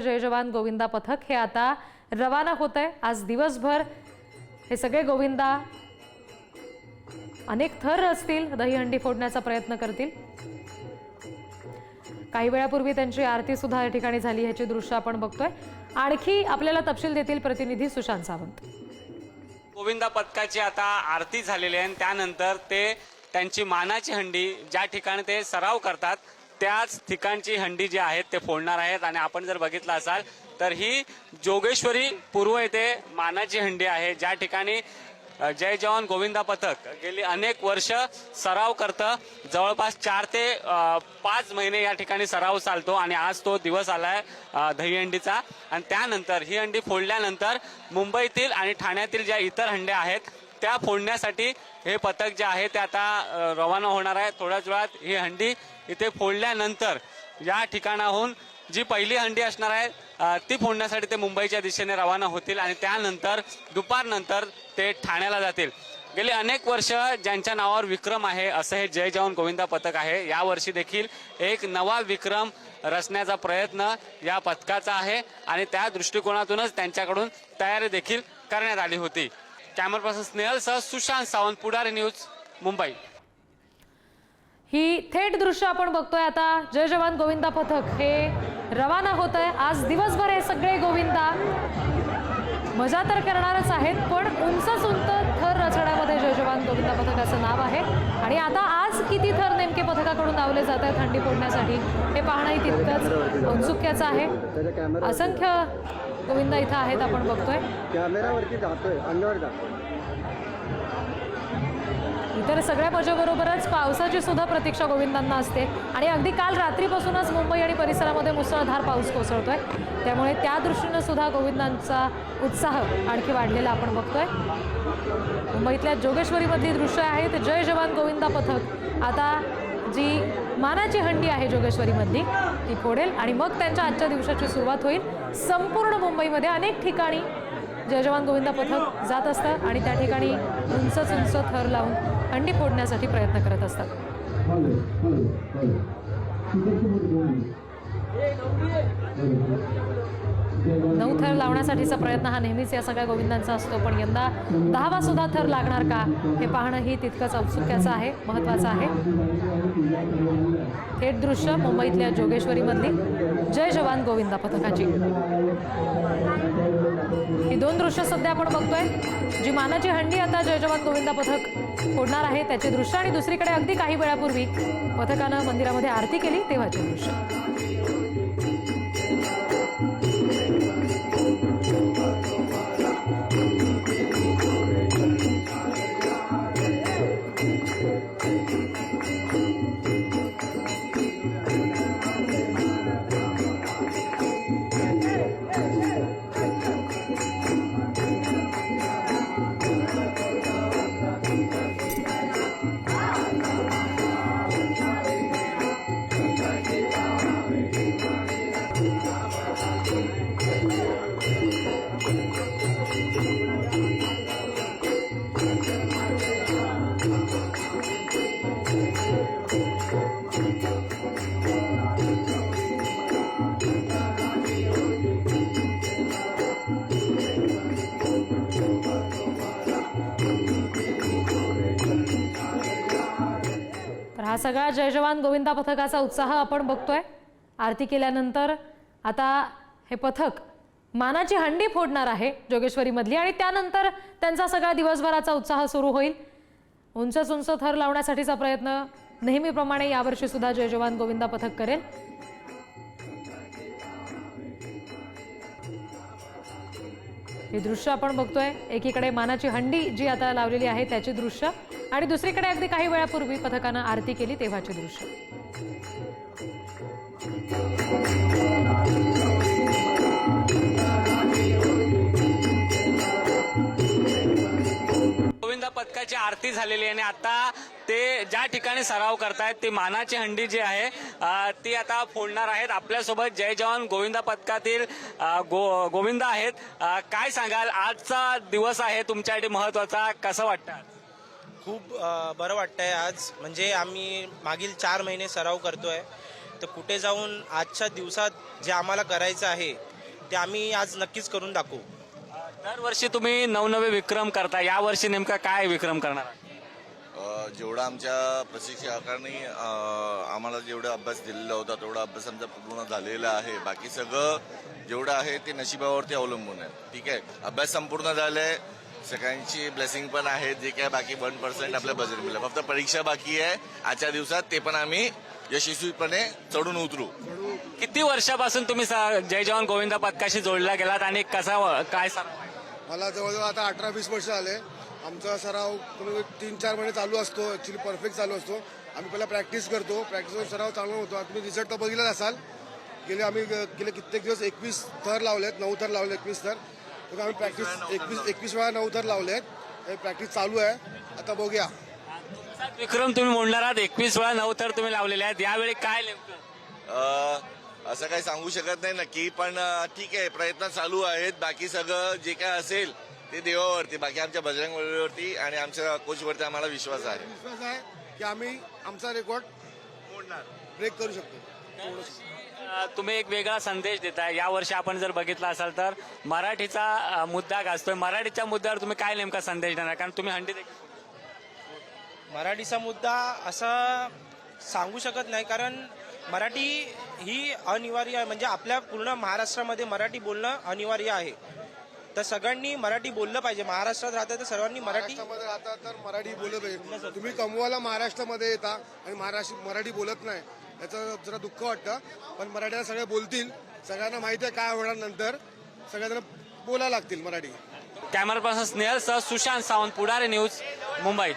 जय जवान गोविंदा पथक हे आता रवाना होत आहे। आज दिवसभर हे सगळे गोविंदा अनेक थर असतील, दहीहंडी फोडण्याचा प्रयत्न करतील। काही वेळापूर्वी त्यांची आरती सुद्धा या ठिकाणी झाली, ह्याचे दृश्य आपण बघतोय। आणखी आपल्याला तपशील देतील प्रतिनिधी सुशांत सावंत। गोविंदा पथकाची आता आरती झालेली आहे, त्यानंतर ते त्यांची मानाची हंडी ज्या ठिकाणी ते सराव करतात त्याच ठिकाणची हंडी जी आहेत ते फोडणार आहेत। आणि आपण जर बघितलं असाल तर ही जोगेश्वरी पूर्व येथे मानाची हंडी आहे, ज्या ठिकाणी जय जवान गोविंदा पथक गेली अनेक वर्ष सराव करतं। जवळपास 4 ते 5 महिने या ठिकाणी सराव चालतो आणि आज तो दिवस आलाय दहीहंडीचा। आणि त्यानंतर ही हंडी फोडल्यानंतर मुंबईतील आणि ठाण्यातील ज्या इतर हंड्या आहेत त्या फोडण्यासाठी हे पथक जे आहे ते आता रवाना होणार आहे। थोड्याच वेळात ही हंडी इथे फोडल्यानंतर या ठिकाणाहून जी पहिली हंडी असणार आहे ती फोडण्यासाठी ते मुंबईच्या दिशेने रवाना होतील आणि त्यानंतर दुपारनंतर ते ठाण्याला जातील। गेली अनेक वर्ष ज्यांच्या नावावर विक्रम आहे असं हे जय जवान गोविंदा पथक आहे। यावर्षी देखील एक नवा विक्रम रचण्याचा प्रयत्न या पथकाचा आहे आणि त्या दृष्टिकोनातूनच त्यांच्याकडून तयारी देखील करण्यात आली होती। कॅमेरा पर्सन स्नेहलसह सुशांत सावंत, पुढारी न्यूज, मुंबई। ही थेट दृश्य आपण बघतोय। आता जय जवान गोविंदा पथक हे रवाना होत आहे। आज दिवसभर हे सगळे गोविंदा मजा तर करणारच आहेत, पण उंच थर रचण्यामध्ये जय जवान गोविंदा पथकाचं नाव आहे। आणि आता आज किती थर नेमके पथकाकडून लावले जात आहेत हंडी फोडण्यासाठी हे पाहणंही तितकंच औत्सुक्याचं आहे। असंख्य गोविंदा इथं आहेत, आपण बघतोय। कॅमेरावरती जातोय, अंगावर जातोय। इतर सगळ्या मजेबरोबरच पावसाची सुद्धा प्रतीक्षा गोविंदांना असते आणि अगदी काल रात्रीपासूनच मुंबई आणि परिसरामध्ये मुसळधार पाऊस कोसळतोय, त्यामुळे त्या दृष्टीने सुद्धा गोविंदांचा उत्साह आणखी वाढलेला आपण बघतोय। मुंबईतल्या जोगेश्वरीमधली दृश्य आहेत। जय जवान गोविंदा पथक आता जी मानाची हंडी आहे जोगेश्वरीमधली ती फोडेल आणि मग त्यांच्या आजच्या दिवसाची सुरुवात होईल। संपूर्ण मुंबईमध्ये अनेक ठिकाणी जय जवान गोविंदा पथक जात असतं आणि त्या ठिकाणी उंच थर लावून हंडी फोडण्यासाठी प्रयत्न करत असतात। 9 थर लावण्यासाठीचा प्रयत्न हा नेहमीच या सगळ्या गोविंदांचा असतो, पण यंदा 10वा सुद्धा थर लागणार का हे पाहणंही तितकंच औत्सुक्याचं आहे, महत्त्वाचं आहे। थेट दृश्य मुंबईतल्या जोगेश्वरीमधली जय जवान गोविंदा पथकाची ही 2 दृश्य सध्या आपण बघतोय। जी मानाची हंडी आता जय जवान गोविंदा पथक फोडणार आहे त्याचे दृश्य आणि दुसरीकडे अगदी काही वेळापूर्वी पथकानं मंदिरामध्ये आरती केली तेव्हाचे दृश्य। हा सगळा जय जवान गोविंदा पथकाचा उत्साह आपण बघतोय। आरती केल्यानंतर आता हे पथक मानाची हंडी फोडणार आहे जोगेश्वरीमधली आणि त्यानंतर त्यांचा सगळा दिवसभराचा उत्साह सुरू होईल। उंच थर लावण्यासाठीचा प्रयत्न नेहमीप्रमाणे यावर्षी सुद्धा जय जवान गोविंदा पथक करेल। हे दृश्य आपण बघतोय। एकीकडे मानाची हंडी जी आता लावलेली आहे त्याचे दृश्य आणि दुसरीकडे अगदी काही वेळापूर्वी पथकानं आरती केली तेव्हाचे दृश्य। गोविंदा पथकाची आरती झालेली आहे आणि आता ते ज्या ठिकाणी सराव करतायत ती मानाची हंडी जी आहे ती आता फोडणार आहेत। आपल्यासोबत जय जवान गोविंदा पथकातील गोविंदा आहेत। काय सांगाल, आजचा दिवस आहे तुमच्यासाठी महत्त्वाचा, कसं वाटतं? खूप बरं वाटतंय आज। म्हणजे आम्ही मागील 4 महिने सराव करतोय, तर कुठे जाऊन आजच्या दिवसात जे आम्हाला करायचं आहे ते आम्ही आज नक्कीच करून दाखवू. दरवर्षी तुम्ही नवनवे विक्रम करता, यावर्षी नेमका काय विक्रम करणार आहात? जेवढा आमच्या प्रशिक्षकांनी आम्हाला जेवढा अभ्यास दिलेला होता तेवढा अभ्यास आमचा पूर्ण झालेला आहे. बाकी सगळं जेवढं आहे ते नशिबावरती अवलंबून आहे. ठीक आहे, अभ्यास संपूर्ण झालाय, सगळ्यांची ब्लेसिंग पण आहे. जे काय बाकी 1% आपल्या बजेट मिळालं, फक्त परीक्षा बाकी आहे आजच्या दिवसात, ते पण आम्ही यशस्वीपणे चढून उतरू. किती वर्षापासून तुम्ही जय जवान गोविंदा पथकाशी जोडला गेलात आणि कसा काय सराव आहे? मला जवळजवळ आता 18-20 वर्ष आले. आमचा सराव 3-4 महिने चालू असतो. ॲक्च्युली परफेक्ट चालू असतो. आम्ही पहिला प्रॅक्टिस करतो, प्रॅक्टिसवर सराव चालू होतो. तुम्ही रिझल्ट तर बघितलाच असाल. गेले कित्येक दिवस 21 थर लावलेत, 9 थर लावले, 21 थर. तर आम्ही प्रॅक्टिस 21 वेळा 9 थर लावलेत. प्रॅक्टिस चालू आहे, आता बघूया. विक्रम तुम्ही मोडणार आहात, 21 वेळा 9 थर तुम्ही लावलेले आहेत. यावेळी काय नेमकं असं काही सांगू शकत नाही नक्की, पण ठीक आहे, प्रयत्न चालू आहेत. बाकी सगळं जे काय असेल ते देवावरती, बाकी आमच्या बजरंग बलीवरती आणि आमच्या कोचवरती आम्हाला विश्वास आहे. विश्वास आहे की आम्ही आमचा रेकॉर्ड ब्रेक करू शकतो. तुम्ही एक वेगळा संदेश देताय. यावर्षी आपण जर बघितला असाल तर मराठीचा मुद्दा गाजतोय. मराठीच्या मुद्द्यावर तुम्ही काय नेमका संदेश देणार? कारण तुम्ही हंडी देखील मराठीचा मुद्दा असा सांगू शकत नाही, कारण मराठी ही अनिवार्य आहे. म्हणजे आपल्या पूर्ण महाराष्ट्रामध्ये मराठी बोलणं अनिवार्य आहे. तर सगळ्यांनी मराठी बोललं पाहिजे. महाराष्ट्रात राहतात तर सर्वांनी मराठी महाराष्ट्रामध्ये राहतात तर मराठी बोललं पाहिजे. तुम्ही कमवायला महाराष्ट्रामध्ये येता आणि मराठी बोलत नाही, याचं जरा दुःख वाटतं. पण मराठीला सगळे बोलतील, सगळ्यांना माहिती आहे काय होणार नंतर, सगळ्यांना बोलायला लागतील मराठी. कॅमेरा पर्सन स्नेहल सह सुशांत सावंत, पुढारी न्यूज, मुंबई.